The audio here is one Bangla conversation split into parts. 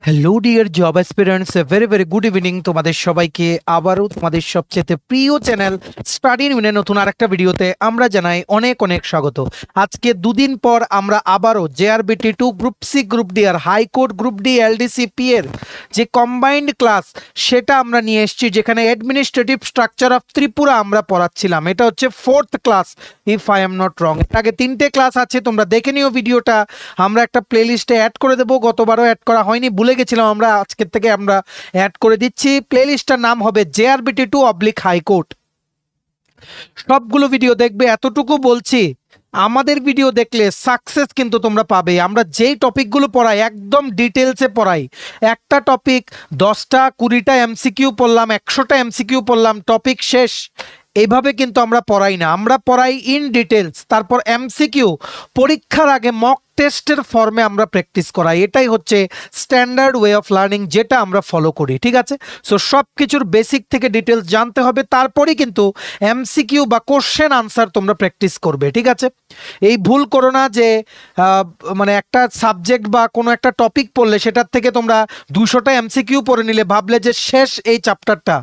Hello dear job aspirants, very good evening তোমাদের সবাইকে আবারও তোমাদের সবচেয়ে প্রিয় চ্যানেল স্টাডি ইউনে নতুন আরেকটা ভিডিওতে আমরা জানাই অনেক অনেক স্বাগত। আজকে দুদিন পর আমরা আবারও JRBT2 group C group D আর হাইকোর্ট গ্রুপ ডি LDCP এর যে কম্বাইন্ড ক্লাস সেটা আমরা নিয়ে এসেছি, যেখানে অ্যাডমিনিস্ট্রেটিভ স্ট্রাকচার অফ ত্রিপুরা আমরা পড়াচ্ছিলাম। এটা হচ্ছে 4th class if I am not wrong. এর আগে 3টে ক্লাস আছে, তোমরা দেখে নিও ভিডিওটা। আমরা একটা প্লেলিস্টে অ্যাড করে দেবো, গতবারও অ্যাড করা হয়নি, ভুলে গেছিলাম আমরা, আজকের থেকে আমরা অ্যাড করে দিচ্ছি। প্লেলিস্টটার নাম হবে JRBT2 হাইকোর্ট। সবগুলো ভিডিও দেখবে, এতটুকু বলছি, আমাদের ভিডিও দেখলে সাকসেস কিন্তু তোমরা পাবে। আমরা যেই টপিকগুলো পড়াই একদম ডিটেলসে পড়াই। একটা টপিক 10টা 20টা এমসিকিউ পড়লাম, 100টা এমসিকিউ পড়লাম, টপিক শেষ, এইভাবে কিন্তু আমরা পড়াই না। আমরা পড়াই ইন ডিটেলস, তারপর এমসিকিউ পরীক্ষার আগে মক টেস্টের ফর্মে আমরা প্র্যাকটিস করাই। এটাই হচ্ছে স্ট্যান্ডার্ড ওয়ে অফ লার্নিং, যেটা আমরা ফলো করি। ঠিক আছে, সো সব কিছুর বেসিক থেকে ডিটেলস জানতে হবে, তারপরেই কিন্তু এমসিকিউ বা কোশ্চেন আনসার তোমরা প্র্যাকটিস করবে। ঠিক আছে, এই ভুল করো না যে মানে একটা সাবজেক্ট বা কোনো একটা টপিক পড়লে সেটার থেকে তোমরা 200টা এমসিকিউ পড়ে নিলে, ভাবলে যে শেষ এই চ্যাপ্টারটা,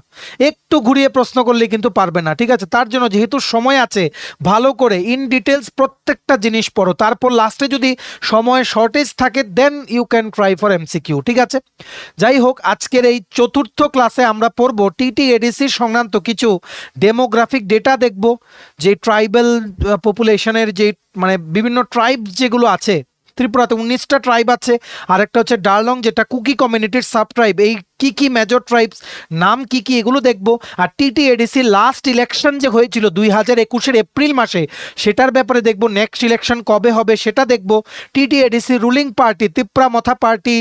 একটু ঘুরিয়ে প্রশ্ন করলে কিন্তু পারবে না। ঠিক আছে, তার জন্য যেহেতু সময় আছে, ভালো করে ইন ডিটেলস প্রত্যেকটা জিনিস পড়ো, তারপর লাস্টে যদি সময় শর্টেজ থাকে then you can try for MCQ. ঠিক আছে, যাই হোক, আজকের এই 4র্থ ক্লাসে আমরা পড়বো TTADC সংক্রান্ত কিছু ডেমোগ্রাফিক ডেটা দেখব, যে ট্রাইবাল পপুলেশনের যে মানে বিভিন্ন ট্রাইব যেগুলো আছে। ত্রিপুরাতে 19টা ট্রাইব আছে, আর একটা হচ্ছে ডারলং, যেটা কুকি কমিউনিটির সাব ট্রাইব। এই কি মেজর ট্রাইবস, নাম কি এগুলো দেখবো। আর TTADC লাস্ট ইলেকশন যে হয়েছিল 2021 এপ্রিল মাসে, সেটার ব্যাপারে দেখবো। নেক্সট ইলেকশন কবে হবে সেটা দেখবো। TTADC রুলিং পার্টি ত্রিপুরা মথা পার্টি,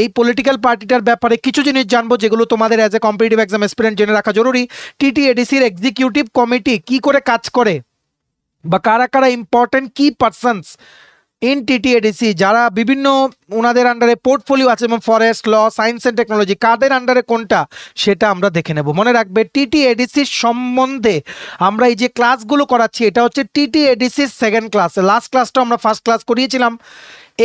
এই পলিটিক্যাল পার্টিটার ব্যাপারে কিছু জিনিস জানবো, যেগুলো তোমাদের as a competitive exam aspirant জেনে রাখা জরুরি। TTADCর এক্সিকিউটিভ কমিটি কি করে কাজ করে, বা কারা কারা ইম্পর্টেন্ট কি পার্সনস ইন TTADC, যারা বিভিন্ন ওনাদের আন্ডারে পোর্টফোলিও আছে, এবং forest, law, science and technology, কাদের আন্ডারে কোনটা সেটা আমরা দেখে নেব। মনে রাখবে, TTADC সম্বন্ধে আমরা এই যে ক্লাসগুলো করাচ্ছি, এটা হচ্ছে TTADC সেকেন্ড ক্লাস। লাস্ট ক্লাসটা আমরা ফার্স্ট ক্লাস করিয়েছিলাম।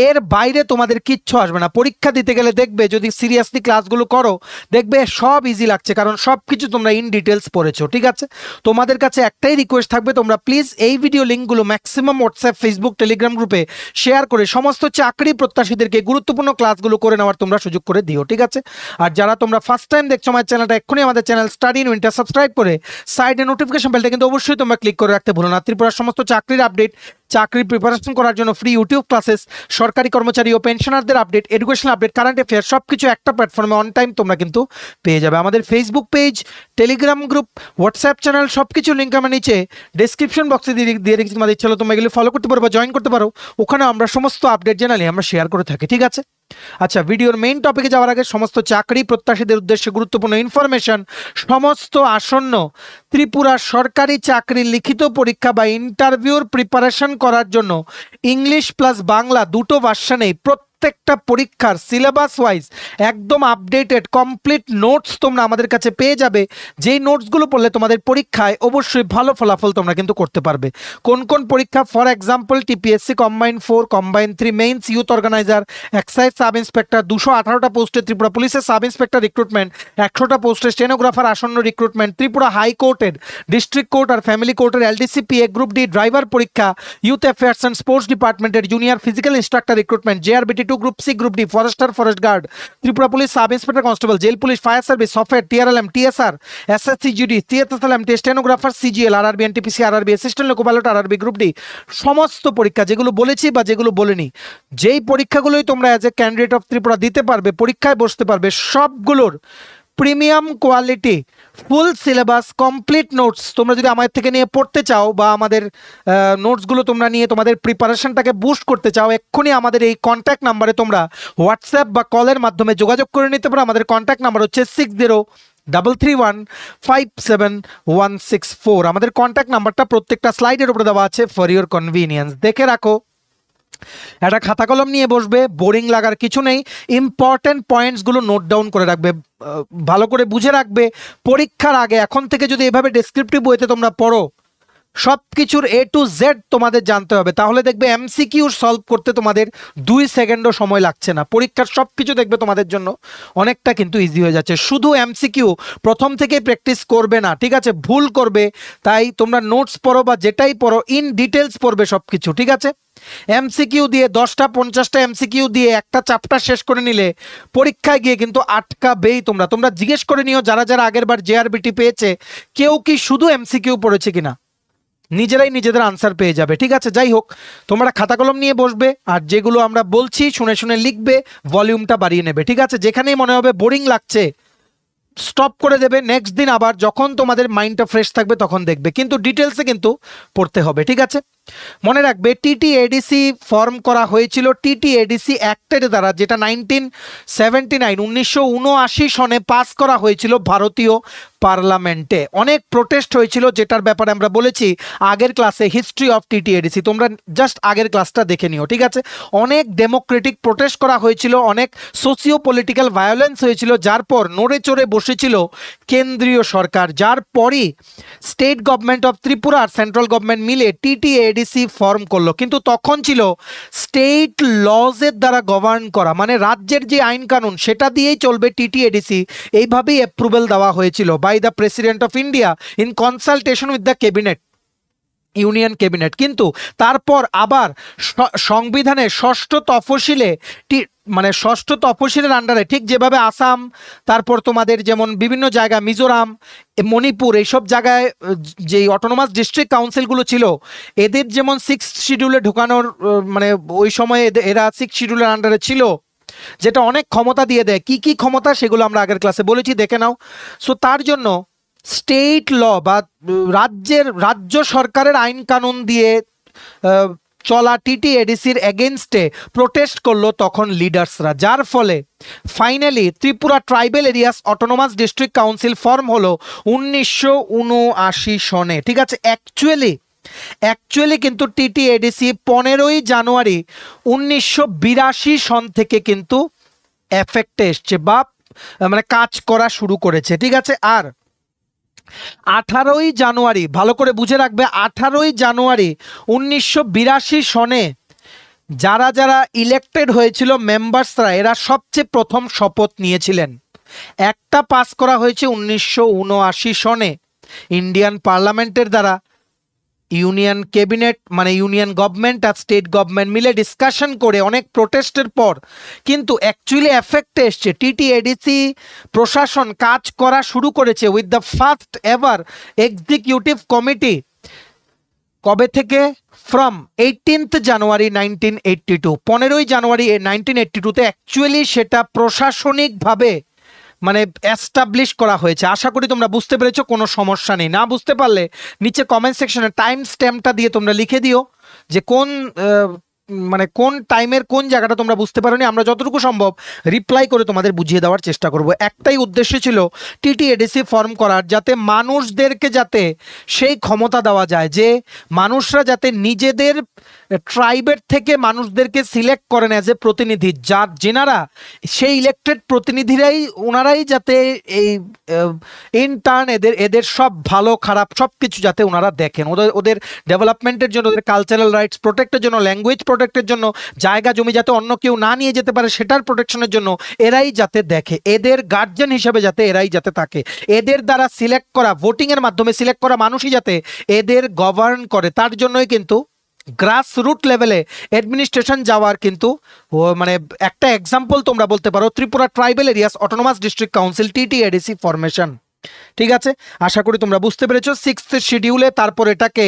এর বাইরে তোমাদের কিচ্ছু আসবে না। পরীক্ষা দিতে গেলে দেখবে, যদি সিরিয়াসলি ক্লাসগুলো করো, দেখবে সব ইজি লাগছে, কারণ সব কিছু তোমরা ইন ডিটেলস পড়েছো। ঠিক আছে, তোমাদের কাছে একটাই রিকোয়েস্ট থাকবে, তোমরা প্লিজ এই ভিডিও লিঙ্কগুলো ম্যাক্সিমাম হোয়াটসঅ্যাপ, ফেসবুক, টেলিগ্রাম গ্রুপে শেয়ার করে সমস্ত চাকরি প্রত্যাশীদেরকে গুরুত্বপূর্ণ ক্লাসগুলো করে নেওয়ার তোমরা সুযোগ করে দিও। ঠিক আছে, আর যারা তোমরা ফার্স্ট টাইম দেখছো আমার চ্যানেলটা, এক্ষুনি আমাদের channel study in winter subscribe করে সাইডে নোটিফিকেশন বেলটা কিন্তু অবশ্যই তোমরা ক্লিক করে রাখতে ভুলো না। ত্রিপুরার সমস্ত চাকরির আপডেট, চাকরির প্রিপারেশন করার জন্য ফ্রি ইউটিউব ক্লাসেস, সরকারি কর্মচারী ও পেনশনারদের update, educational update, current affair, সব কিছু একটা প্ল্যাটফর্মে অন টাইম তোমরা কিন্তু পেয়ে যাবে। আমাদের Facebook page, Telegram group, WhatsApp channel, সব কিছু লিঙ্ক আমার নিচে ডিসক্রিপশন বক্সে দিয়ে রেখেছি। তোমাদের ইচ্ছা হলো তোমরা এগুলো ফলো করতে পারো বা জয়েন করতে পারো, ওখানে আমরা সমস্ত আপডেট জানালে আমরা শেয়ার করে থাকি। ঠিক আছে, আচ্ছা, ভিডিওর মেইন টপিকে যাওয়ার আগে সমস্ত চাকরি প্রত্যাশীদের উদ্দেশ্যে গুরুত্বপূর্ণ ইনফরমেশন। সমস্ত আসন্ন ত্রিপুরা সরকারি চাকরির লিখিত পরীক্ষা বা ইন্টারভিউর প্রিপারেশন করার জন্য ইংলিশ প্লাস বাংলা দুটো ভার্সনেই প্রত্যেকটা পরীক্ষার সিলেবাস ওয়াইজ একদম আপডেটেড কমপ্লিট নোটস তোমরা আমাদের কাছে পেয়ে যাবে, যেই নোটসগুলো পড়লে তোমাদের পরীক্ষায় অবশ্যই ভালো ফলাফল তোমরা কিন্তু করতে পারবে। কোন কোন পরীক্ষা, for example TPSC combine 4, combine 3 mains, youth organiser, excise sub inspector, 218টা পোস্টে ত্রিপুরা পুলিশের সাব ইন্সপেক্টর রিক্রুটমেন্ট, 100টা পোস্টে স্টেনোগ্রাফার আসন্ন রিক্রুটমেন্ট, ত্রিপুরা হাইকোর্টের, ডিস্ট্রিক্ট কোর্ট আর ফ্যামিলি কোর্টের LDCP গ্রুপ ডি ড্রাইভার পরীক্ষা, ইউথ অ্যাফেয়ার্স অ্যান্ড স্পোর্টস ডিপার্টমেন্টের junior physical instructor recruitment, JRBT2 group C group D forester, forest guard, Tripura police sub inspector constable, jail police, fire service, software, TRLM, TSR, SSC GD, CSLM, stenographer, CGL, RRB, NTPC, RRB, assistant loco pilot, RRB group D, সমস্ত পরীক্ষা যেগুলো বলেছি বা যেগুলো বলিনি, যেই পরীক্ষাগুলোই তোমরা as a candidate of Tripura দিতে পারবে, পরীক্ষায় বসতে পারবে, সবগুলোর premium quality full syllabus complete notes তোমরা যদি আমার থেকে নিয়ে পড়তে চাও, বা আমাদের নোটসগুলো তোমরা নিয়ে তোমাদের প্রিপারেশনটাকে বুস্ট করতে চাও, এক্ষুনি আমাদের এই কন্ট্যাক্ট নাম্বারে তোমরা হোয়াটসঅ্যাপ বা কলের মাধ্যমে যোগাযোগ করে নিতে পারো। আমাদের কন্ট্যাক্ট নাম্বার হচ্ছে 6033157164। আমাদের কন্ট্যাক্ট নাম্বারটা প্রত্যেকটা স্লাইডের উপরে দেওয়া আছে ফর ইউর কনভিনিয়েন্স, দেখে রাখো। একটা খাতা কলম নিয়ে বসবে, বোরিং লাগার কিছু নেই, ইম্পর্টেন্ট পয়েন্টসগুলো নোট ডাউন করে রাখবে, ভালো করে বুঝে রাখবে। পরীক্ষার আগে এখন থেকে যদি এভাবে ডেসক্রিপটিভ বইতে তোমরা পড়ো, সবকিছুর এ টু জেড তোমাদের জানতে হবে, তাহলে দেখবে এমসিকিউ সলভ করতে তোমাদের 2 সেকেন্ডও সময় লাগছে না। পরীক্ষার সবকিছু দেখবে তোমাদের জন্য অনেকটা কিন্তু ইজি হয়ে যাচ্ছে। শুধু এমসিকিউ প্রথম থেকে প্র্যাকটিস করবে না, ঠিক আছে, ভুল করবে। তাই তোমরা নোটস পড়ো বা যেটাই পড়ো ইন ডিটেলস পড়বে সবকিছু, ঠিক আছে। এমসিকিউ দিয়ে 10টা 50টা এমসিকিউ দিয়ে একটা চ্যাপ্টার শেষ করে নিলে পরীক্ষায় গিয়ে কিন্তু আটকাবেই। তোমরা জিজ্ঞেস করে নিও যারা যারা আগের বার জেআরবিটি পেয়েছে কেউ কি শুধু এমসিকিউ পড়েছে কিনা, নিজেরাই নিজেদের আনসার পেয়ে যাবে, ঠিক আছে। যাই হোক, তোমরা খাতা কলম নিয়ে বসবে আর যেগুলো আমরা বলছি শুনে শুনে লিখবে, ভলিউমটা বাড়িয়ে নেবে, ঠিক আছে। যেখানেই মনে হবে বোরিং লাগছে স্টপ করে দেবে, নেক্সট দিন আবার যখন তোমাদের মাইন্ডটা ফ্রেশ থাকবে তখন দেখবে, কিন্তু ডিটেলসে কিন্তু পড়তে হবে, ঠিক আছে। মনে রাখবে টিটিএডিসি ফর্ম করা হয়েছিল টিটিএডিসি অ্যাক্টের দ্বারা, যেটা 1979 সনে পাস করা হয়েছিল ভারতীয় পার্লামেন্টে। অনেক প্রোটেস্ট হয়েছিল, যেটার ব্যাপারে আমরা বলেছি আগের ক্লাসে, হিস্ট্রি অফ টিটিএডিসি, তোমরা জাস্ট আগের ক্লাসটা দেখে নিও, ঠিক আছে। অনেক ডেমোক্রেটিক প্রোটেস্ট করা হয়েছিল, অনেক সোসিও পলিটিক্যাল ভায়োলেন্স হয়েছিল, যার পর নড়ে চড়ে বসেছিল কেন্দ্রীয় সরকার, যার পরই স্টেট গভর্নমেন্ট অফ ত্রিপুরা আর সেন্ট্রাল গভর্নমেন্ট মিলে টিটিএডিসি ফর্ম করলো। কিন্তু তখন ছিল স্টেট লজের দ্বারা গভর্ন করা, মানে রাজ্যের যে আইন কানুন সেটা দিয়েই চলবে টিটিএডিসি, এইভাবেই অ্যাপ্রুভেল দেওয়া হয়েছিল by the president of India in consultation with the cabinet, union cabinet. কিন্তু তারপর আবার সংবিধানের ষষ্ঠ তফসিলে মানে ষষ্ঠ তফসিলের আন্ডারে, ঠিক যেভাবে আসাম, তারপর তোমাদের যেমন বিভিন্ন জায়গা মিজোরাম, মণিপুর, এইসব জায়গায় যে অটোনোমাস ডিস্ট্রিক্ট কাউন্সিলগুলো ছিল এদের যেমন 6th শিডিউলে ঢুকানোর মানে ওই সময়ে এরা 6th শিডিউলের আন্ডারে ছিল, যেটা অনেক ক্ষমতা দিয়ে দেয়। কি কি ক্ষমতা সেগুলো আমরা আগের ক্লাসে বলেছি, দেখে নাও। সো তার জন্য স্টেট ল বা রাজ্য সরকারের আইন কানুন দিয়ে চলা টিটিএডিসির এগেনস্টে প্রোটেস্ট করলো তখন লিডার্সরা, যার ফলে finally Tripura tribal areas autonomous district council form হলো 1979 সনে, ঠিক আছে। অ্যাকচুয়ালি কিন্তু টিটিএডিসি 15ই জানুয়ারি 1982 সন থেকে কিন্তু এফেক্টে এসছে বা মানে কাজ করা শুরু করেছে, ঠিক আছে। আর 18ই জানুয়ারি, ভালো করে বুঝে রাখবে, 18ই জানুয়ারি 1982 সনে যারা যারা ইলেক্টেড হয়েছিল মেম্বার্সরা, এরা সবচেয়ে প্রথম শপথ নিয়েছিলেন। একটা পাস করা হয়েছে 1979 সনে ইন্ডিয়ান পার্লামেন্টের দ্বারা, ইউনিয়ন ক্যাবিনেট মানে ইউনিয়ন গভর্নমেন্ট আর স্টেট গভর্নমেন্ট মিলে ডিসকাশন করে অনেক প্রোটেস্টের পর কিন্তু অ্যাকচুয়ালি এফেক্টে এসছে। টিটিএডিসি প্রশাসন কাজ করা শুরু করেছে with the first ever executive committee. কবে থেকে? From 18th January 1982, 15ই January 1982তে actually সেটা প্রশাসনিকভাবে মানে এস্টাবলিশ করা হয়েছে। আশা করি তোমরা বুঝতে পেরেছো, কোনো সমস্যা নেই। না বুঝতে পারলে নিচে কমেন্ট সেকশনে টাইম স্ট্যাম্পটা দিয়ে তোমরা লিখে দিও যে কোন টাইমের কোন জায়গাটা তোমরা বুঝতে পারোনি। আমরা যতটুকু সম্ভব রিপ্লাই করে তোমাদের বুঝিয়ে দেওয়ার চেষ্টা করব। একটাই উদ্দেশ্য ছিল টিটিএডিসি ফর্ম করার, যাতে মানুষদেরকে যাতে সেই ক্ষমতা দেওয়া যায় যে মানুষরা যাতে নিজেদের ট্রাইবের থেকে মানুষদেরকে সিলেক্ট করেন অ্যাজ এ প্রতিনিধি, যেনারা সেই ইলেক্টেড ওনারাই যাতে এই ইন টার্ন এদের সব ভালো খারাপ সব কিছু যাতে ওনারা দেখেন, ওদের ডেভেলপমেন্টের জন্য, ওদের কালচারাল রাইটস প্রোটেক্টের জন্য, ল্যাঙ্গুয়েজ প্রোটেক্টের জন্য, জায়গা জমি যাতে অন্য কেউ না নিয়ে যেতে পারে সেটার প্রোটেকশনের জন্য এরাই যাতে দেখে, এদের গার্জিয়ান হিসেবে যাতে এরাই যাতে থাকে, এদের দ্বারা সিলেক্ট করা, ভোটিংয়ের মাধ্যমে সিলেক্ট করা মানুষই যাতে এদের গভর্ন করে, তার জন্যই কিন্তু গ্রাস রুট লেভেলে অ্যাডমিনিস্ট্রেশন যাওয়ার কিন্তু মানে একটা এক্সাম্পল তোমরা বলতে পারো Tripura tribal areas autonomous district council TTADC formation. ঠিক আছে, আশা করি তোমরা বুঝতে পেরেছো। 6th শিডিউলে তারপর এটাকে,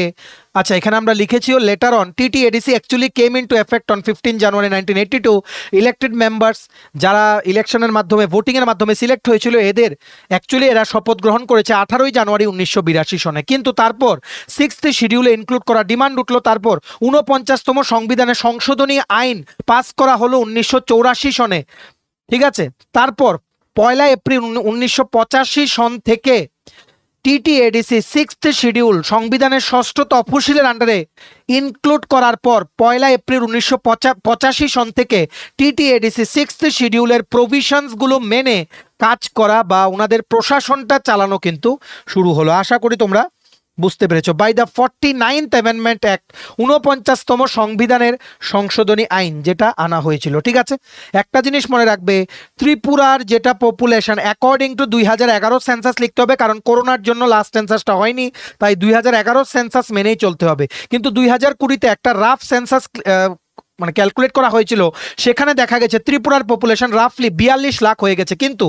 আচ্ছা এখানে আমরা লিখেছিও later on TTADC actually came into effect on 15 January 1982। Elected members যারা ইলেকশনের মাধ্যমে ভোটিংয়ের মাধ্যমে সিলেক্ট হয়েছিল এরা শপথ গ্রহণ করেছে 18ই জানুয়ারি 1982 সনে। কিন্তু তারপর 6th শিডিউলে ইনক্লুড করা ডিমান্ড উঠলো, তারপর 49তম সংবিধানে সংশোধনী আইন পাস করা হলো 1984 সনে। ঠিক আছে, তারপর 1 এপ্রিল 1985 সন থেকে টিটিএডিসি 6th শিডিউল সংবিধানের ষষ্ঠ তফসিলের আন্ডারে ইনক্লুড করার পর 1 এপ্রিল 1985 সন থেকে টিটিএডিসি 6th শিডিউলের প্রভিশনসগুলো মেনে কাজ করা বা ওনাদের প্রশাসনটা চালানো কিন্তু শুরু হলো। আশা করি তোমরা বুঝতে পেরেছো? By the 49th amendment act, 49তম সংবিধানের সংশোধনী আইন যেটা আনা হয়েছিল। ঠিক আছে, একটা জিনিস মনে রাখবে, ত্রিপুরার যেটা পপুলেশন অ্যাকর্ডিং টু 2011 সেন্সাস লিখতে হবে, কারণ করোনার জন্য লাস্ট সেন্সাসটা হয়নি, তাই 2011 সেন্সাস মেনেই চলতে হবে। কিন্তু 2020-তে একটা রাফ সেন্সাস মানে ক্যালকুলেট করা হয়েছিল, সেখানে দেখা গেছে ত্রিপুরার পপুলেশন রাফলি 42 লাখ হয়ে গেছে। কিন্তু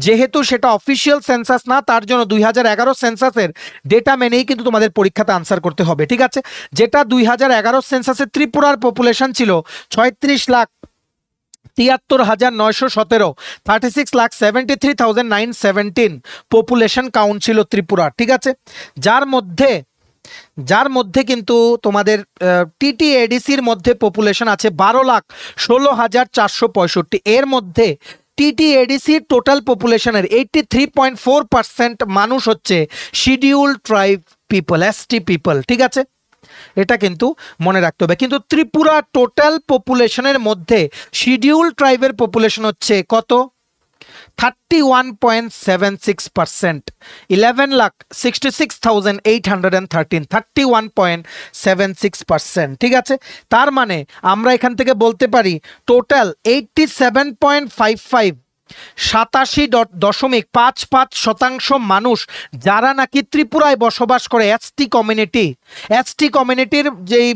যেহেতু সেটা অফিসিয়াল সেন্সাস না, তার জন্য 2011 সেন্সাসের ডেটা মেনেই কিন্তু তোমাদের পরীক্ষাতে আনসার করতে হবে। ঠিক আছে, যেটা 2011 সেন্সাসে ত্রিপুরার পপুলেশন ছিল 36,73,917, 36,73,917 পপুলেশন কাউন্ট ছিল ত্রিপুরা। ঠিক আছে, যার মধ্যে কিন্তু তোমাদের টিটিএডিসির মধ্যে পপুলেশন আছে 12,16,465। এর মধ্যে টিটিএডিসির টোটাল পপুলেশনের 83.4% মানুষ হচ্ছে schedule tribe people, ST people. ঠিক আছে, এটা কিন্তু মনে রাখতে হবে। কিন্তু ত্রিপুরা টোটাল পপুলেশনের মধ্যে শিডিউল ট্রাইবের পপুলেশন হচ্ছে কত? 31.76%, 11,66,813, 31.76%। ঠিক আছে, তার মানে আমরা এখান থেকে বলতে পারি টোটাল 87.55, 87.55% মানুষ যারা নাকি ত্রিপুরায় বসবাস করে, এসটি কমিউনিটির যেই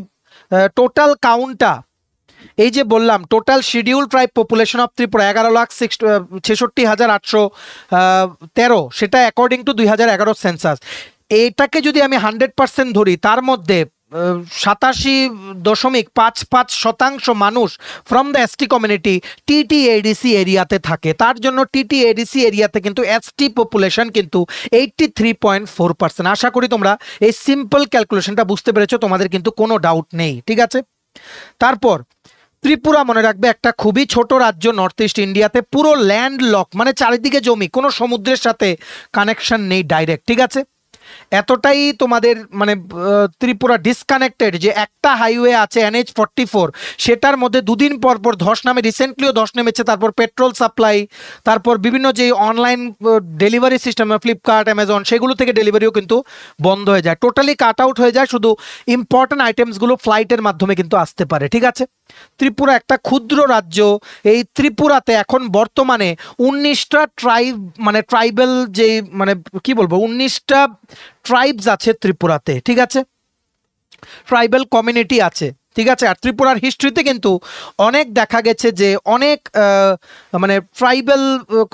টোটাল কাউন্টটা, এই যে বললাম total schedule tribe population of Tripura 11,66,813, সেটা অ্যাকর্ডিং টু 2011 সেন্সাস। এটাকে যদি আমি 100% ধরি, তার মধ্যে 87.55% মানুষ from the ST community TTADC এরিয়াতে থাকে। তার জন্য টিটিএডিসি এরিয়াতে কিন্তু এসটি পপুলেশন কিন্তু 83.4%। আশা করি তোমরা এই সিম্পল ক্যালকুলেশনটা বুঝতে পেরেছো, তোমাদের কিন্তু কোনো ডাউট নেই। ঠিক আছে, তারপর ত্রিপুরা মনে রাখবে একটা খুবই ছোট রাজ্য নর্থ ইস্ট ইন্ডিয়াতে, পুরো ল্যান্ড লক, মানে চারিদিকে জমি, কোনো সমুদ্রের সাথে কানেকশন নেই ডাইরেক্ট। ঠিক আছে, এতটাই তোমাদের মানে ত্রিপুরা ডিসকানেক্টেড যে একটা হাইওয়ে আছে NH44, সেটার মধ্যে দুদিন পর পর ধস নামে, রিসেন্টলিও ধস নেমেছে। তারপর পেট্রোল সাপ্লাই, তারপর বিভিন্ন যে online delivery system Flipkart, Amazon, সেগুলো থেকে ডেলিভারিও কিন্তু বন্ধ হয়ে যায়, টোটালি কাট আউট হয়ে যায়। শুধু ইম্পর্টেন্ট আইটেমসগুলো ফ্লাইটের মাধ্যমে কিন্তু আসতে পারে। ঠিক আছে, ত্রিপুরা একটা ক্ষুদ্র রাজ্য। এই ত্রিপুরাতে এখন বর্তমানে 19টা ট্রাইব, মানে ট্রাইবেল যে মানে কি বলবো, 19টা ট্রাইবস আছে ত্রিপুরাতে। ঠিক আছে, ট্রাইবাল কমিউনিটি আছে। ঠিক আছে, আর ত্রিপুরার হিস্ট্রিতে কিন্তু অনেক দেখা গেছে যে অনেক মানে ট্রাইবাল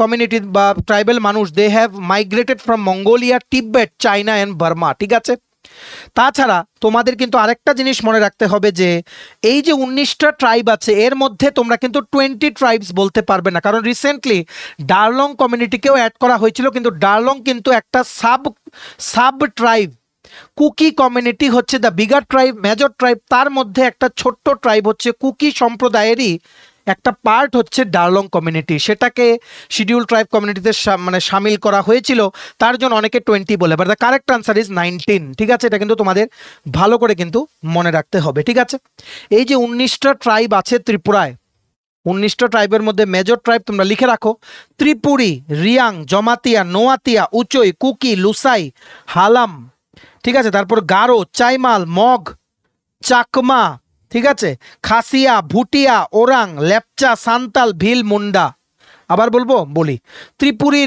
কমিউনিটি বা ট্রাইবাল মানুষ, they have migrated from Mongolia, Tibet, China and Burma. ঠিক আছে, তাছাড়া তোমাদের কিন্তু আরেকটা জিনিস মনে রাখতে হবে যে এই যে 19টা ট্রাইব আছে, এর মধ্যে তোমরা কিন্তু 20 ট্রাইবস বলতে পারবে না, কারণ রিসেন্টলি ডারলং কমিউনিটিকেও অ্যাড করা হয়েছিল। কিন্তু ডারলং কিন্তু একটা সাব ট্রাইব, কুকি কমিউনিটি হচ্ছে the bigger tribe, major tribe, তার মধ্যে একটা ছোট্ট ট্রাইব হচ্ছে কুকি সম্প্রদায়েরই একটা পার্ট হচ্ছে ডারলং কমিউনিটি, সেটাকে শিডিউল ট্রাইব কমিউনিটিতে মানে সামিল করা হয়েছিল, তার জন্য অনেকে 20 বলে, but the correct answer is 19। ঠিক আছে, এটা কিন্তু তোমাদের ভালো করে কিন্তু মনে রাখতে হবে। ঠিক আছে, এই যে 19টা ট্রাইব আছে ত্রিপুরায়, 19টা ট্রাইবের মধ্যে মেজর ট্রাইব তোমরা লিখে রাখো: ত্রিপুরী, রিয়াং, জমাতিয়া, নোয়াতিয়া, উচই, কুকি, লুসাই, হালাম। ঠিক আছে, তারপর গারো, চাইমাল, মগ, চাকমা, ঠিক আছে, খাসিয়া, ভুটিয়া, ওরাং, লেপচা, সান্তাল, ভিল, মুন্ডা। আবার বলি: ত্রিপুরী,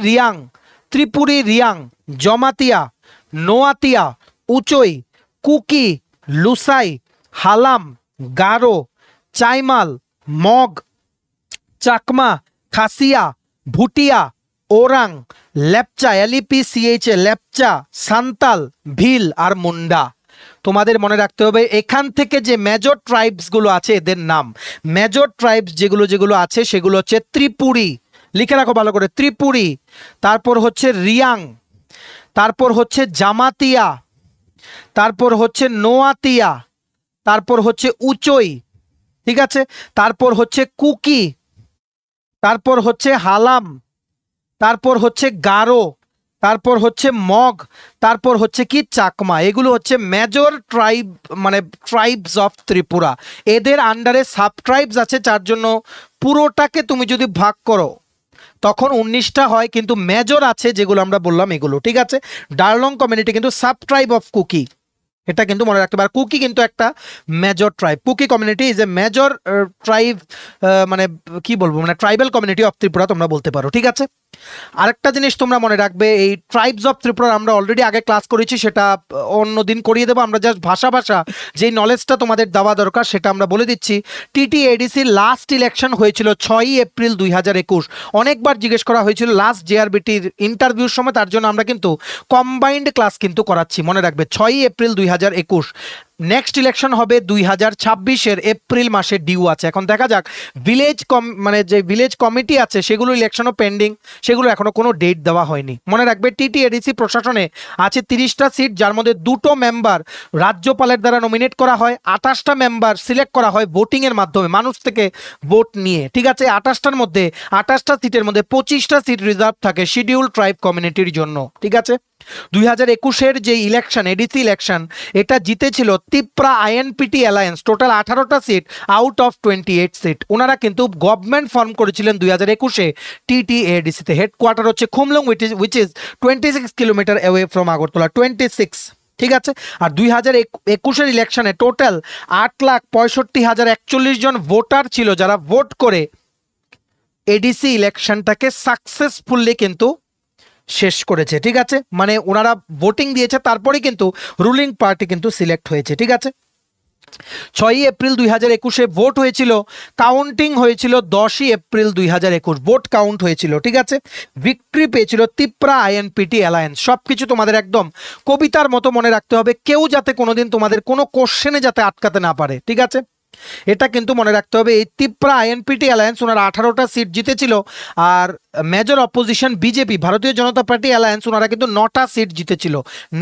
রিয়াং, জমাতিয়া, নোয়াতিয়া, উচই, কুকি, লুসাই, হালাম, গারো, চাইমাল, মগ, চাকমা, খাসিয়া, ভুটিয়া, ওরাং, লেপচা, LEPCHA, লেপচা, সান্তাল, ভিল আর মুন্ডা। তোমাদের মনে রাখতে হবে এখান থেকে যে মেজর ট্রাইবসগুলো আছে, এদের নাম, মেজর ট্রাইবস যেগুলো আছে সেগুলো হচ্ছে ত্রিপুরী, লিখে রাখো ভালো করে, ত্রিপুরী, তারপর হচ্ছে রিয়াং, তারপর হচ্ছে জামাতিয়া, তারপর হচ্ছে নোয়াতিয়া, তারপর হচ্ছে উচই, ঠিক আছে, তারপর হচ্ছে কুকি, তারপর হচ্ছে হালাম, তারপর হচ্ছে গারো, তারপর হচ্ছে মগ, তারপর হচ্ছে কি চাকমা। এগুলো হচ্ছে মেজর ট্রাইব, মানে ট্রাইবস অফ ত্রিপুরা। এদের আন্ডারে সাব ট্রাইবস আছে, যার জন্য পুরোটাকে তুমি যদি ভাগ করো তখন 19টা হয়, কিন্তু মেজর আছে যেগুলো আমরা বললাম এগুলো, ঠিক আছে। ডারলং কমিউনিটি কিন্তু সাব ট্রাইব অফ কুকি, এটা কিন্তু মনে রাখতে পারো। কুকি কিন্তু একটা major tribe, Kuki community is a major tribe, মানে কি বলবো, মানে ট্রাইবাল কমিউনিটি অফ ত্রিপুরা তোমরা বলতে পারো, ঠিক আছে। আরেকটা জিনিস তোমরা মনে রাখবে, এই ট্রাইবস অফ ত্রিপুরা আমরা অলরেডি আগে ক্লাস করেছি, সেটা অন্য দিন করিয়ে দেবো। আমরা জাস্ট ভাষা যেই নলেজটা তোমাদের দেওয়া দরকার সেটা আমরা বলে দিচ্ছি। টিটিএডিসির লাস্ট ইলেকশন হয়েছিল 6ই এপ্রিল 2021। অনেকবার জিজ্ঞেস করা হয়েছিল লাস্ট জেআরবিটির ইন্টারভিউর সময়, তার জন্য আমরা কিন্তু কম্বাইন্ড ক্লাস কিন্তু করাচ্ছি, মনে রাখবে 6ই এপ্রিল 2021। নেক্সট ইলেকশন হবে 2026-এর এপ্রিল মাসে, ডিউ আছে। এখন দেখা যাক মানে যে ভিলেজ কমিটি আছে সেগুলো ইলেকশনও পেন্ডিং, সেগুলো এখনো কোনো ডেট দেওয়া হয়নি। মনে রাখবে টিটিএডিসি প্রশাসনে আছে 30টা সিট, যার মধ্যে 2টো মেম্বার রাজ্যপালের দ্বারা নমিনেট করা হয়, 28টা মেম্বার সিলেক্ট করা হয় ভোটিংয়ের মাধ্যমে, মানুষ থেকে ভোট নিয়ে, ঠিক আছে। 28টা সিটের মধ্যে 25টা সিট রিজার্ভ থাকে শিডিউল ট্রাইব কমিউনিটির জন্য, ঠিক আছে। 2021-এর যে ইলেকশন, এডিসি ইলেকশন, এটা জিতেছিল তিপ্রা আইএনপিটি অ্যালায়েন্স, টোটাল 18টা সিট আউট অফ 28 সিট। ওনারা কিন্তু গভর্নমেন্ট ফর্ম করেছিলেন 2021-এ টিটিএডিসিতে। হেডকোয়ার্টার হচ্ছে Khumulwng, which is 26 kilometre away from Agartala, 26, ঠিক আছে। আর 2021-এর ইলেকশনে টোটাল 8,65,041 জন ভোটার ছিল, যারা ভোট করে এডিসি ইলেকশনটাকে সাকসেসফুলি কিন্তু শেষ করেছে, ঠিক আছে। মানে ওনারা ভোটিং দিয়েছে, তারপরে কিন্তু রুলিং পার্টি কিন্তু সিলেক্ট হয়েছে, ঠিক আছে। 6ই এপ্রিল 2021-এ ভোট হয়েছিল, কাউন্টিং হয়েছিল 10ই এপ্রিল 2021, ভোট কাউন্ট হয়েছিল, ঠিক আছে। ভিক্টরি পেয়েছিল তিপ্রা আইএনপিটি অ্যালায়েন্স। সবকিছু তোমাদের একদম কবিতার মতো মনে রাখতে হবে, কেউ যাতে কোনোদিন তোমাদের কোনো কোশ্চেনে যাতে আটকাতে না পারে, ঠিক আছে। এটা কিন্তু মনে রাখতে হবে। এই তিপ্রা আইএনপিটি অ্যালায়েন্স ওনারা 18টা সিট জিতেছিল, আর মেজর অপোজিশন বিজেপি, ভারতীয় জনতা পার্টি অ্যালায়েন্স, ওনারা কিন্তু 9টা সিট জিতেছিল,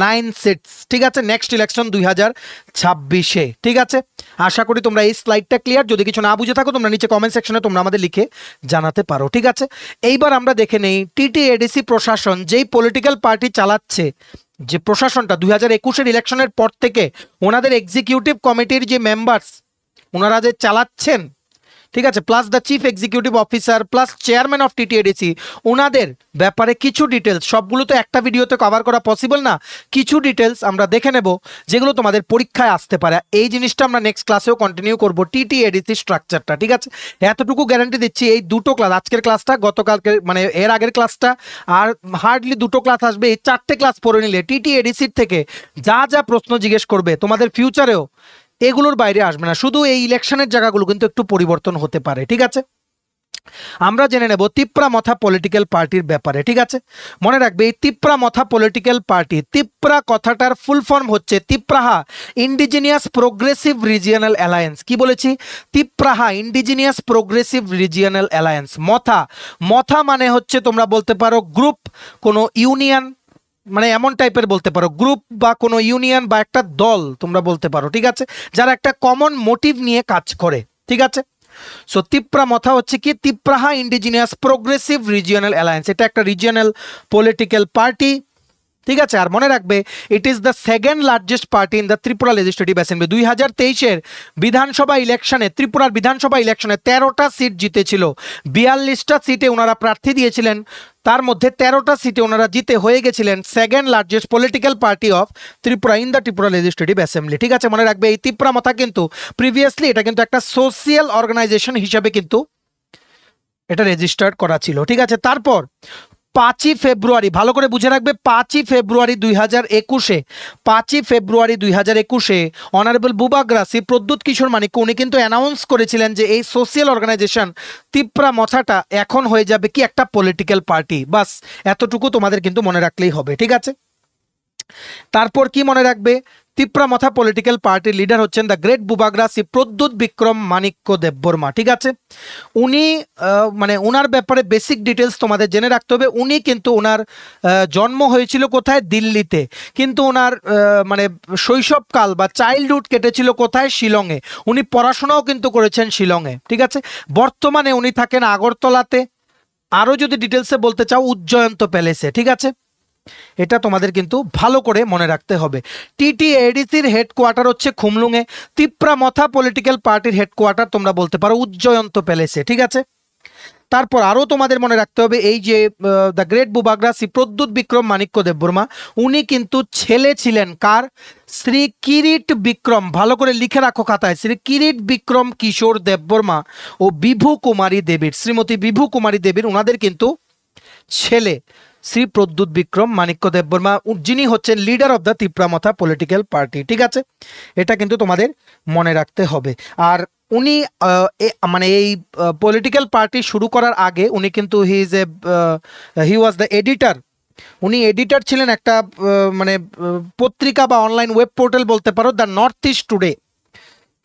9 সিটস, ঠিক আছে। নেক্সট ইলেকশন 2026-এ, ঠিক আছে। আশা করি তোমরা এই স্লাইডটা ক্লিয়ার। যদি কিছু না বুঝে থাকো তোমরা নিচে কমেন্ট সেকশনে তোমরা আমাদের লিখে জানাতে পারো, ঠিক আছে। এইবার আমরা দেখে নেই টিটিএডিসি প্রশাসন যেই পলিটিক্যাল পার্টি চালাচ্ছে, যে প্রশাসনটা 2021-এর ইলেকশনের পর থেকে ওনাদের এক্সিকিউটিভ কমিটির যে মেম্বার্স ওনারা যে চালাচ্ছেন, ঠিক আছে, plus the chief executive officer plus chairman of TTADC, ওনাদের ব্যাপারে কিছু ডিটেলস, সবগুলো তো একটা ভিডিওতে কভার করা পসিবল না, কিছু ডিটেলস আমরা দেখে নেব যেগুলো তোমাদের পরীক্ষায় আসতে পারে। এই জিনিসটা আমরা নেক্সট ক্লাসেও কন্টিনিউ করব, টিটিএডিসি স্ট্রাকচারটা, ঠিক আছে। এতটুকু গ্যারান্টি দিচ্ছি, এই দুটো ক্লাস, আজকের ক্লাসটা, গতকালকে মানে এর আগের ক্লাসটা, আর হার্ডলি দুটো ক্লাস আসবে, এই 4টে ক্লাস পড়ে নিলে টিটিএডিসির থেকে যা যা প্রশ্ন জিজ্ঞেস করবে তোমাদের ফিউচারেও এগুলোর বাইরে আসবে না। শুধু এই ইলেকশনের জায়গাগুলো কিন্তু একটু পরিবর্তন হতে পারে, ঠিক আছে। আমরা জেনে নেব তিপ্রা মথা পলিটিক্যাল পার্টির ব্যাপারে, ঠিক আছে। মনে রাখবে এই তিপ্রা মথা পলিটিক্যাল পার্টি, তিপ্রা কথাটার ফুল ফর্ম হচ্ছে তিপ্রাহা ইন্ডিজিনিয়াস প্রোগ্রেসিভ রিজিয়নাল অ্যালায়েন্স। কি বলেছি? তিপ্রাহা ইন্ডিজিনিয়াস প্রোগ্রেসিভ রিজিয়নাল অ্যালায়েন্স। মথা মানে হচ্ছে তোমরা বলতে পারো গ্রুপ, কোনো ইউনিয়ন, মানে এমন টাইপের বলতে পারো, গ্রুপ বা কোনো ইউনিয়ন বা একটা দল তোমরা বলতে পারো, ঠিক আছে, যারা একটা কমন মোটিভ নিয়ে কাজ করে, ঠিক আছে। সো তিপ্রা মথা হচ্ছে কি? তিপ্রাহা ইন্ডিজিনিয়াস প্রোগ্রেসিভ রিজিয়নাল অ্যালায়েন্স, এটা একটা রিজিয়নাল পলিটিক্যাল পার্টি, ঠিক আছে। আর মনে রাখবে it is the second largest party in the Tripura legislative assembly. 2023-এর বিধানসভা ইলেকশনে, ত্রিপুরার বিধানসভা ইলেকশনে 13টা সিট জিতেছিল, 42টা সিটে ওনারা প্রার্থী দিয়েছিলেন, তার মধ্যে 13টা সিটে ওনারা জিতে হয়ে গেছিলেন second largest political party of Tripura in the Tripura legislative assembly, ঠিক আছে। মনে রাখবে এই তিপ্রা মথা কিন্তু প্রিভিয়াসলি এটা কিন্তু একটা সোশিয়াল অর্গানাইজেশন হিসাবে কিন্তু এটা রেজিস্টার্ড করা ছিল, ঠিক আছে। তারপর 5ই ফেব্রুয়ারি, ভালো করে বুঝে রাখবে, 5ই ফেব্রুয়ারি 2021-এ অনারেবল বুবাগ্রাসি প্রদ্যুৎ কিশোর মানিক উনি কিন্তু অ্যানাউন্স করেছিলেন যে এই সোশিয়াল অর্গানাইজেশন তিপ্রা মথাটা এখন হয়ে যাবে কি একটা পলিটিক্যাল পার্টি। বাস এতটুকু তোমাদের কিন্তু মনে রাখলেই হবে, ঠিক আছে। তারপর কি মনে রাখবে? তিপ্রা মথা পলিটিক্যাল পার্টির লিডার হচ্ছেন দ্য গ্রেট বুবাগ্রাসি প্রদ্যুৎ বিক্রম মানিক্য দেববর্মা, ঠিক আছে। উনি মানে ওনার ব্যাপারে বেসিক ডিটেলস তোমাদের জেনে রাখতে হবে। উনি কিন্তু ওনার জন্ম হয়েছিল কোথায়? দিল্লিতে, কিন্তু ওনার মানে শৈশবকাল বা চাইল্ডহুড কেটেছিল কোথায়? শিলংয়ে। উনি পড়াশোনাও কিন্তু করেছেন শিলংয়ে, ঠিক আছে। বর্তমানে উনি থাকেন আগরতলাতে, আরও যদি ডিটেলসে বলতে চাও উজ্জয়ন্ত প্যালেসে, ঠিক আছে। এটা তোমাদের কিন্তু ভালো করে মনে রাখতে হবে। টিটিএডিসির হেডকোয়ার্টার হচ্ছে খুমলুঙে, তিপ্রা মথা পলিটিক্যাল পার্টির হেডকোয়ার্টার তোমরা বলতে পারো উজ্জয়ন্ত প্যালেসে, ঠিক আছে। তারপর আরও তোমাদের মনে রাখতে হবে এই যে দ্য গ্রেট বুবাগ্রা শ্রী প্রদ্যুৎ বিক্রম মাণিক্য দেববর্মা, উনি কিন্তু ছেলে ছিলেন কার? শ্রী কিরিট বিক্রম, ভালো করে লিখে রাখো খাতায়, শ্রী কিরিট বিক্রম কিশোর দেববর্মা ও বিভু কুমারী দেবীর, শ্রীমতী বিভু কুমারী দেবীর, ওনাদের কিন্তু ছেলে শ্রী প্রদ্যুৎ বিক্রম মাণিক্য দেববর্মা, যিনি হচ্ছেন leader of the Tipra Motha political party. ঠিক আছে, এটা কিন্তু তোমাদের মনে রাখতে হবে। আর উনি মানে এই পলিটিক্যাল পার্টি শুরু করার আগে উনি কিন্তু হি ওয়াজ দ্য এডিটর, উনি এডিটর ছিলেন একটা মানে পত্রিকা বা অনলাইন ওয়েব পোর্টাল বলতে পারো, দ্য নর্থ ইস্ট টুডে।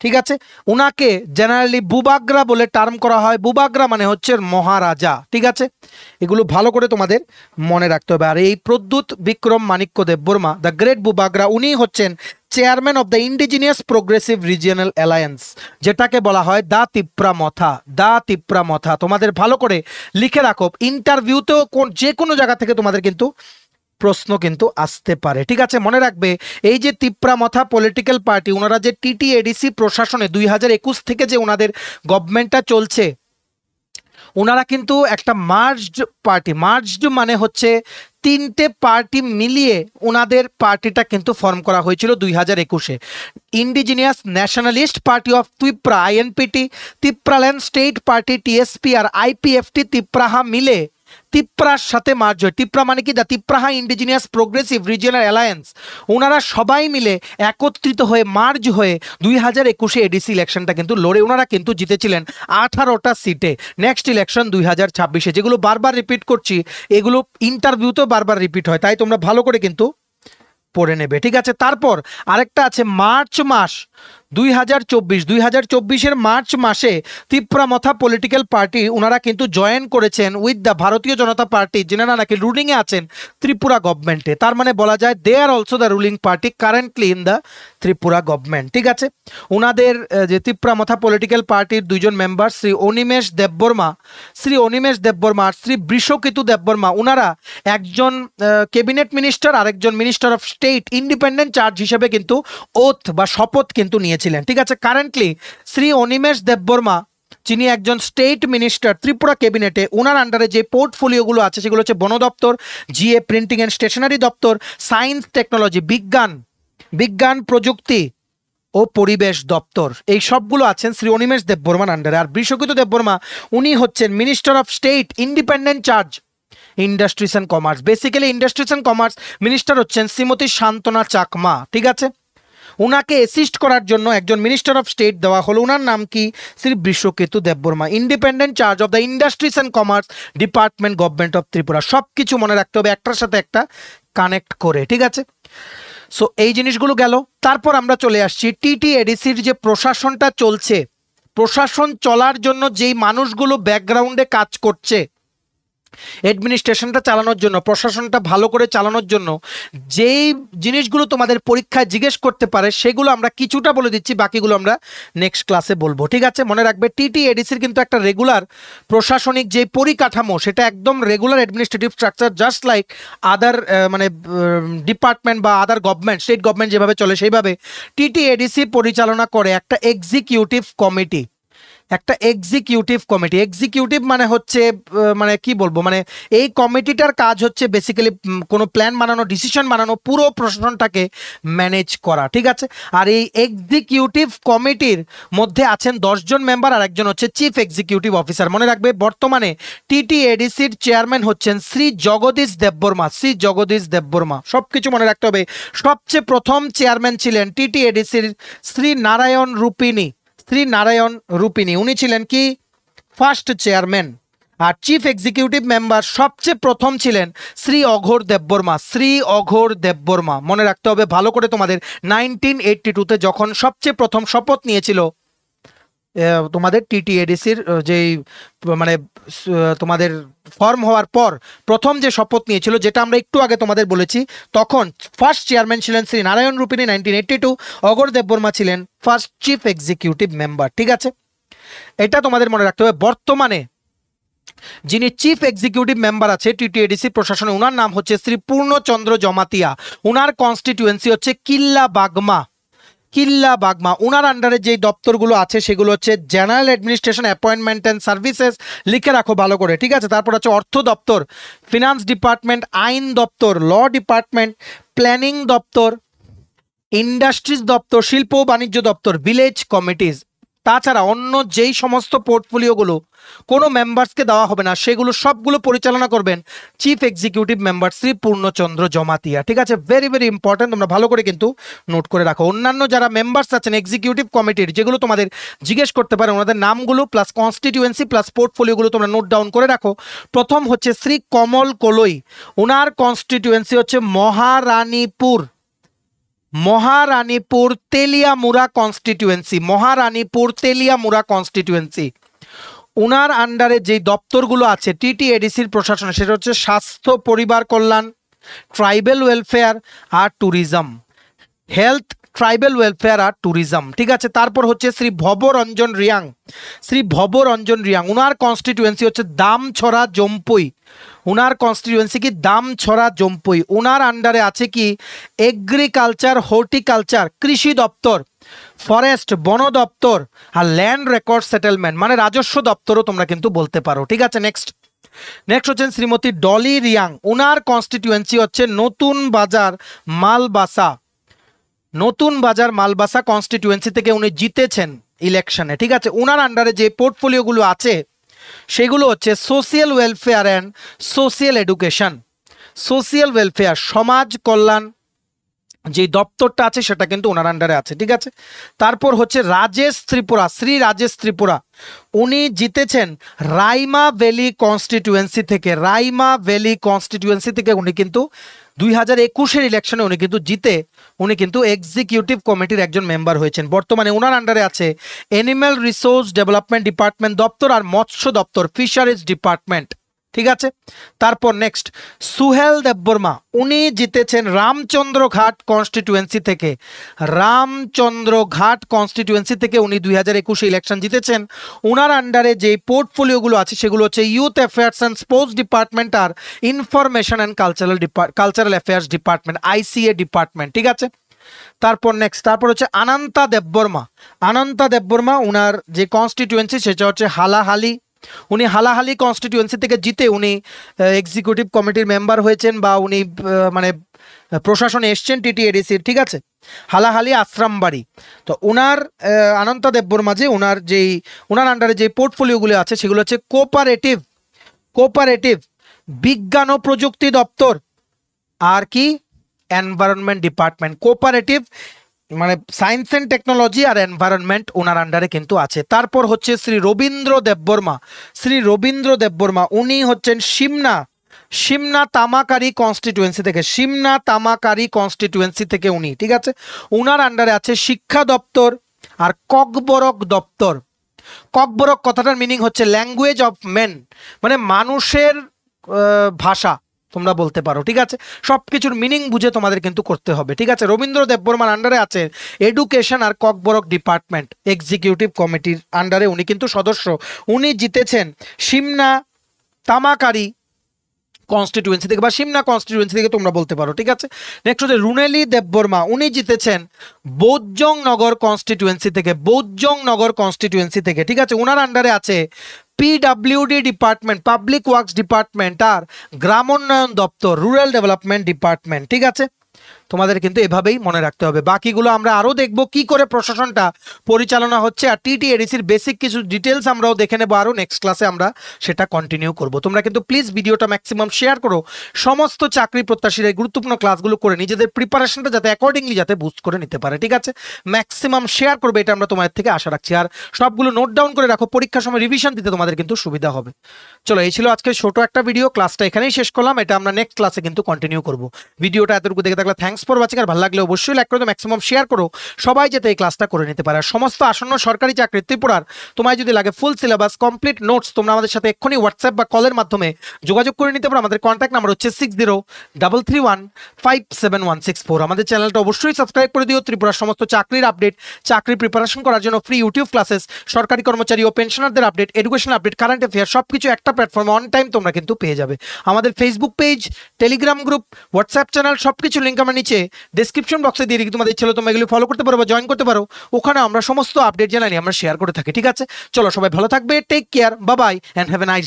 ঠিক আছে, উনাকে জেনারেলি বুবাগ্রা বলে টার্ম করা হয়। বুবাগ্রা মানে হচ্ছে মহারাজা। ঠিক আছে, এগুলো ভালো করে তোমাদের মনে রাখতে হবে। আর এই প্রদ্যুৎ বিক্রম মাণিক্য দেববর্মা, দ্য গ্রেট বুবাগ্রা, উনি হচ্ছেন chairman of the indigenous progressive regional alliance, যেটাকে বলা হয় দা তিপ্রামথা। দা তিপ্রামথা তোমাদের ভালো করে লিখে রাখো, ইন্টারভিউতেও যে কোনো জায়গা থেকে তোমাদের কিন্তু প্রশ্ন কিন্তু আসতে পারে। ঠিক আছে, মনে রাখবে এই যে তিপ্রামথা পলিটিক্যাল পার্টি, ওনারা যে টিটিএডিসি প্রশাসনে 2021 থেকে যে ওনাদের গভর্নমেন্টটা চলছে, ওনারা কিন্তু একটা মার্জড পার্টি, মার্জড মানে হচ্ছে তিনটে পার্টি মিলিয়ে ওনাদের পার্টিটা কিন্তু ফর্ম করা হয়েছিল 2021-এ। Indigenous nationalist party of Tripura INPT, Tripuraland state party TSP আর আইপিএফটি ত্রিপুরাহা মিলে তিপ্রার সাথে মার্জ হয়। তিপ্রা মানে কি? The Tipraha indigenous progressive regional alliance. ওনারা সবাই মিলে একত্রিত হয়ে মার্জ হয়ে 2021-এ এডিসি ইলেকশনটা কিন্তু লড়ে ওনারা কিন্তু জিতেছিলেন 18টা সিটে। নেক্সট ইলেকশন 2026-এ, যেগুলো বারবার রিপিট করছি, এগুলো ইন্টারভিউতেও বারবার রিপিট হয়, তাই তোমরা ভালো করে কিন্তু পড়ে নেবে। ঠিক আছে, তারপর আরেকটা আছে মার্চ মাস 2024-এর মার্চ মাসে তিপ্রামথা পলিটিক্যাল পার্টি ওনারা কিন্তু জয়েন করেছেন উইথ দ্য ভারতীয় জনতা পার্টি, যেনারা নাকি রুলিংয়ে আছেন ত্রিপুরা গভর্নমেন্টে। তার মানে বলা যায় they are also the ruling party currently in the Tripura government. ঠিক আছে, ওনাদের যে তিপ্রামথা পলিটিক্যাল পার্টির দুইজন মেম্বার শ্রী অনিমেষ দেববর্মা আর শ্রী বৃষকেতু দেববর্মা, ওনারা একজন ক্যাবিনেট মিনিস্টার আর একজন minister of state independent charge হিসেবে কিন্তু ওথ বা শপথ কিন্তু নিয়েছিলেন। ঠিক আছে, কারেন্টলি শ্রী অনিমেষ দেববর্মা, যিনি একজন স্টেট মিনিস্টার ত্রিপুরা ক্যাবিনেটে, ওনার আন্ডারে যে পোর্টফোলিওগুলো আছে সেগুলো হচ্ছে বন দপ্তর, জিএ প্রিন্টিং অ্যান্ড স্টেশনারি দপ্তর, সায়েন্স টেকনোলজি বিজ্ঞান প্রযুক্তি ও পরিবেশ দপ্তর, এই সবগুলো আছেন শ্রী অনিমেষ দেববর্মার আন্ডারে। আর বৃষকেতু দেববর্মা উনি হচ্ছেন minister of state independent charge industries and commerce. Basically industries and commerce minister হচ্ছেন শ্রীমতী শান্তনা চাকমা। ঠিক আছে, ওনাকে অ্যাসিস্ট করার জন্য একজন মিনিস্টার অফ স্টেট দেওয়া হলো, ওনার নাম কি? Shri Brishaketu Debbarma, independent charge of the industries and commerce department government of Tripura. সব কিছু মনে রাখতে হবে একটার সাথে একটা কানেক্ট করে। ঠিক আছে, সো এই জিনিসগুলো গেল। তারপর আমরা চলে আসছি টিটিএডিসির যে প্রশাসনটা চলছে, প্রশাসন চলার জন্য যেই মানুষগুলো ব্যাকগ্রাউন্ডে কাজ করছে, অ্যাডমিনিস্ট্রেশনটা চালানোর জন্য, প্রশাসনটা ভালো করে চালানোর জন্য যেই জিনিসগুলো তোমাদের পরীক্ষায় জিজ্ঞেস করতে পারে সেগুলো আমরা কিছুটা বলে দিচ্ছি, বাকিগুলো আমরা নেক্সট ক্লাসে বলবো। ঠিক আছে, মনে রাখবে টিটিএডিসির কিন্তু একটা রেগুলার প্রশাসনিক যে পরিকাঠামো, সেটা একদম regular administrative structure, just like other মানে ডিপার্টমেন্ট বা আদার গভর্নমেন্ট, স্টেট গভর্নমেন্ট যেভাবে চলে সেইভাবে টিটিএডিসি পরিচালনা করে একটা এক্সিকিউটিভ কমিটি। এক্সিকিউটিভ মানে হচ্ছে মানে কি বলবো, মানে এই কমিটিটার কাজ হচ্ছে বেসিক্যালি কোনো প্ল্যান বানানো, ডিসিশন বানানো, পুরো প্রশাসনটাকে ম্যানেজ করা। ঠিক আছে, আর এই এক্সিকিউটিভ কমিটির মধ্যে আছেন 10 জন মেম্বার আর একজন হচ্ছে চিফ এক্সিকিউটিভ অফিসার। মনে রাখবে বর্তমানে টিটিএডিসির চেয়ারম্যান হচ্ছেন শ্রী জগদীশ দেববর্মা। সবকিছু মনে রাখতে হবে। সবচেয়ে প্রথম চেয়ারম্যান ছিলেন টিটিএডিসির শ্রী নারায়ণ রূপিনী, উনি ছিলেন কি ফার্স্ট চেয়ারম্যান। আর চিফ এক্সিকিউটিভ মেম্বার সবচেয়ে প্রথম ছিলেন শ্রী অঘোর দেববর্মা। মনে রাখতে হবে ভালো করে তোমাদের 1982-তে যখন সবচেয়ে প্রথম শপথ নিয়েছিল তোমাদের টিটিএডিসির, যেই মানে তোমাদের ফর্ম হওয়ার পর প্রথম যে শপথ নিয়েছিল, যেটা আমরা একটু আগে তোমাদের বলেছি, তখন ফার্স্ট চেয়ারম্যান ছিলেন শ্রী নারায়ণ রূপিনী 1982, অঘোর দেববর্মা ছিলেন ফার্স্ট চিফ এক্সিকিউটিভ মেম্বার। ঠিক আছে, এটা তোমাদের মনে রাখতে হবে। বর্তমানে যিনি চিফ এক্সিকিউটিভ মেম্বার আছে টিটিএডিসি প্রশাসনে, ওনার নাম হচ্ছে শ্রী পূর্ণচন্দ্র জমাতিয়া। ওনার কনস্টিটিউয়েন্সি হচ্ছে কিল্লা কিল্লা বাগমা। ওনার আন্ডারে যে দপ্তরগুলো আছে সেগুলো হচ্ছে general administration, appointment and services, লিখে রাখো ভালো করে, ঠিক আছে। তারপর হচ্ছে অর্থ দপ্তর, ফিনান্স ডিপার্টমেন্ট, আইন দপ্তর, ল ডিপার্টমেন্ট, প্ল্যানিং দপ্তর, ইন্ডাস্ট্রিজ দপ্তর, শিল্প ও বাণিজ্য দপ্তর, ভিলেজ কমিটিজ। তাছাড়া অন্য যেই সমস্ত পোর্টফোলিওগুলো কোনো মেম্বার্সকে দেওয়া হবে না সেগুলো সবগুলো পরিচালনা করবেন চিফ এক্সিকিউটিভ মেম্বার শ্রী পূর্ণচন্দ্র জমাতিয়া, ঠিক আছে। ভেরি ভেরি ইম্পর্টেন্ট, তোমরা ভালো করে কিন্তু নোট করে রাখো। অন্যান্য যারা মেম্বার্স আছেন এক্সিকিউটিভ কমিটির, যেগুলো তোমাদের জিজ্ঞেস করতে পারে, ওনাদের নামগুলো প্লাস কনস্টিটিউয়েন্সি প্লাস পোর্টফোলিওগুলো তোমরা নোট ডাউন করে রাখো। প্রথম হচ্ছে শ্রী কমল কলই, ওনার কনস্টিটিউয়েন্সি হচ্ছে মহারানীপুর, মহারানীপুর তেলিয়ামুড়া কনস্টিটিউয়েন্সি, মহারানীপুর তেলিয়ামুড়া কনস্টিটিউয়েন্সি। ওনার আন্ডারে যে দপ্তরগুলো আছে টিটিএডিসির প্রশাসনে, সেটা হচ্ছে স্বাস্থ্য পরিবার কল্যাণ, ট্রাইবেল ওয়েলফেয়ার আর ট্যুরিজম, হেলথ, ট্রাইবেল ওয়েলফেয়ার আর ট্যুরিজম, ঠিক আছে। তারপর হচ্ছে শ্রী ভবরঞ্জন রিয়াং, শ্রী ভবরঞ্জন রিয়াং, ওনার কনস্টিটিউয়েন্সি হচ্ছে দামছড়া জম্পুই, ওনার কনস্টিটিউয়েন্সি কি দামছড়া জম্পুই। ওনার আন্ডারে আছে কি এগ্রিকালচার, হর্টিকালচার, কৃষি দপ্তর, ফরেস্ট বন দপ্তর আর ল্যান্ড রেকর্ড সেটেলমেন্ট, মানে রাজস্ব দপ্তরও তোমরা কিন্তু বলতে পারো, ঠিক আছে। নেক্সট হচ্ছেন শ্রীমতী ডলি রিয়াং, ওনার কনস্টিটিউয়েন্সি হচ্ছে নতুন বাজার মালবাসা, নতুন বাজার মালবাসা কনস্টিটিউয়েন্সি থেকে উনি জিতেছেন ইলেকশনে, ঠিক আছে। ওনার আন্ডারে যে পোর্টফোলিওগুলো আছে সেগুলো হচ্ছে social welfare and social education, social welfare সমাজ কল্যাণ যে দপ্তরটা আছে সেটা কিন্তু ওনার আন্ডারে আছে, ঠিক আছে। তারপর হচ্ছে রাজেশ ত্রিপুরা, শ্রী রাজেশ ত্রিপুরা, উনি জিতেছেন রাইমা ভ্যালি কনস্টিটিউয়েন্সি থেকে, রাইমা ভ্যালি কনস্টিটিউয়েন্সি থেকে উনি কিন্তু 2021-এর ইলেকশনে উনি কিন্তু জিতে উনি কিন্তু এক্সিকিউটিভ কমিটির একজন মেম্বার হয়েছেন। বর্তমানে ওনার আন্ডারে আছে অ্যানিম্যাল রিসোর্স ডেভেলপমেন্ট ডিপার্টমেন্ট দপ্তর আর মৎস্য দপ্তর, ফিশারিজ ডিপার্টমেন্ট, ঠিক আছে। তারপর নেক্সট সুহেল দেববর্মা, উনি জিতেছেন রামচন্দ্রঘাট কনস্টিটিউয়েন্সি থেকে, রামচন্দ্রঘাট কনস্টিটিউয়েন্সি থেকে উনি 2021-এ ইলেকশন জিতেছেন। ওনার আন্ডারে যে পোর্টফোলিওগুলো আছে সেগুলো হচ্ছে youth affairs and sports department আর information and cultural affairs department, ICA department, ঠিক আছে। তারপর নেক্সট হচ্ছে অনন্তা দেববর্মা, অনন্তা দেববর্মা, ওনার যে কনস্টিটিউয়েন্সি সেটা হচ্ছে হালাহালি, উনি হালাহালি কনস্টিটিউয়েন্সি থেকে জিতে উনি এক্সিকিউটিভ কমিটির মেম্বার হয়েছেন বা উনি মানে প্রশাসনে এসছেন টিটিএডিসির, ঠিক আছে। হালাহালি আশ্রামবাড়ি। তো ওনার অনন্তা দেববর্মা যে ওনার আন্ডারে যে পোর্টফোলিওগুলো আছে সেগুলো হচ্ছে কোঅপারেটিভ, কোঅপারেটিভ, বিজ্ঞান ও প্রযুক্তি দপ্তর আর কি এনভায়রনমেন্ট ডিপার্টমেন্ট, কোঅপারেটিভ মানে সায়েন্স অ্যান্ড টেকনোলজি আর এনভায়রনমেন্ট ওনার আন্ডারে কিন্তু আছে। তারপর হচ্ছে শ্রী রবীন্দ্র দেববর্মা, শ্রী রবীন্দ্র দেববর্মা, উনি হচ্ছেন সিমনা তামাকারি কনস্টিটিউয়েন্সি থেকে, সিমনা তামাকারি কনস্টিটিউয়েন্সি থেকে উনি, ঠিক আছে। ওনার আন্ডারে আছে শিক্ষা দপ্তর আর ককবরক দপ্তর। ককবরক কথাটার মিনিং হচ্ছে ল্যাঙ্গুয়েজ অফ মেন, মানে মানুষের ভাষা তোমরা বলতে পারো, ঠিক আছে। সব কিছুর মিনিং বুঝে তোমাদের কিন্তু করতে হবে, ঠিক আছে। রবীন্দ্র দেববর্মার আন্ডারে আছে এডুকেশন আর ককবরক ডিপার্টমেন্ট, এক্সিকিউটিভ কমিটির আন্ডারে উনি কিন্তু সদস্য। উনি জিতেছেন সিমনা তামাকারি কনস্টিটিউয়েন্সি থেকে বা সিমনা কনস্টিটিউয়েন্সি থেকে তোমরা বলতে পারো, ঠিক আছে। নেক্সট হচ্ছে রুনেলি দেববর্মা, উনি জিতেছেন বৌদ্ধং নগর কনস্টিটিউয়েন্সি থেকে, বৌদ্ধং নগর কনস্টিটিউয়েন্সি থেকে, ঠিক আছে। ওনার আন্ডারে আছে PWD department, public works department আর গ্রামোন্নয়ন দপ্তর, রুরাল ডেভেলপমেন্ট ডিপার্টমেন্ট, ঠিক আছে। তোমাদের কিন্তু এভাবেই মনে রাখতে হবে। বাকিগুলো আমরা আরও দেখব কি করে প্রশাসনটা পরিচালনা হচ্ছে, আর টিটিএডিসির বেসিক কিছু ডিটেলস আমরাও দেখে নেবো আরও নেক্সট ক্লাসে আমরা সেটা কন্টিনিউ করব। তোমরা কিন্তু প্লিজ ভিডিওটা ম্যাক্সিমাম শেয়ার করো, সমস্ত চাকরি প্রত্যাশীরা এই গুরুত্বপূর্ণ ক্লাসগুলো করে নিজেদের প্রিপারেশনটা যাতে অ্যাকর্ডিংলি যাতে বুস্ট করে নিতে পারে, ঠিক আছে। ম্যাক্সিমাম শেয়ার করবে, এটা আমরা তোমাদের থেকে আশা রাখছি। আর সবগুলো নোট ডাউন করে রাখো, পরীক্ষার সময় রিভিশন দিতে তোমাদের কিন্তু সুবিধা হবে। চলো, এই ছিল আজকে ছোট একটা ভিডিও, ক্লাসটা এখানেই শেষ করলাম। এটা আমরা নেক্সট ক্লাসে কিন্তু কন্টিনিউ করব। ভিডিওটা এতটুকু দেখে থাকলে থ্যাঙ্কস ফর ওয়াচিং, আর ভালো লাগলে অবশ্যই লাইক করে দাও, ম্যাক্সিমাম শেয়ার করো, সবাই যাতে এই ক্লাসটা করে নিতে পারে। আর সমস্ত আসন্ন সরকারি চাকরি ত্রিপুরার তোমায় যদি লাগে ফুল সিলেবাস কমপ্লিট নোটস, তোমরা আমাদের সাথে এক্ষুনি হোয়াটসঅ্যাপ বা কলের মাধ্যমে যোগাযোগ করে নিতে পারো। আমাদের কন্ট্যাক্ট নাম্বার হচ্ছে 6033157164। আমাদের চ্যানেলটা অবশ্যই সাবস্ক্রাইব করে দিও। ত্রিপুরার সমস্ত চাকরির আপডেট, চাকরি প্রিপারেশন করার জন্য ফ্রি ইউটিউব ক্লাসেস, সরকারি কর্মচারী ও পেনশনারদের update, education update, current affair সবকিছু একটা প্ল্যাটফর্মে অন টাইম তোমরা কিন্তু পেয়ে যাবে। আমাদের Facebook page, Telegram group, WhatsApp channel সবকিছু লিঙ্ক আমরা নিচে নিচে ডেসক্রিপশন বক্সে দিয়ে রেখে তোমাদের ছিল, তোমরা এগুলি ফলো করতে পারো বা জয়েন করতে পারো। ওখানে আমরা সমস্ত আপডেট জানানি আমরা শেয়ার করে থাকি। ঠিক আছে, চলো সবাই ভালো থাকবে, take care, bye bye and have a nice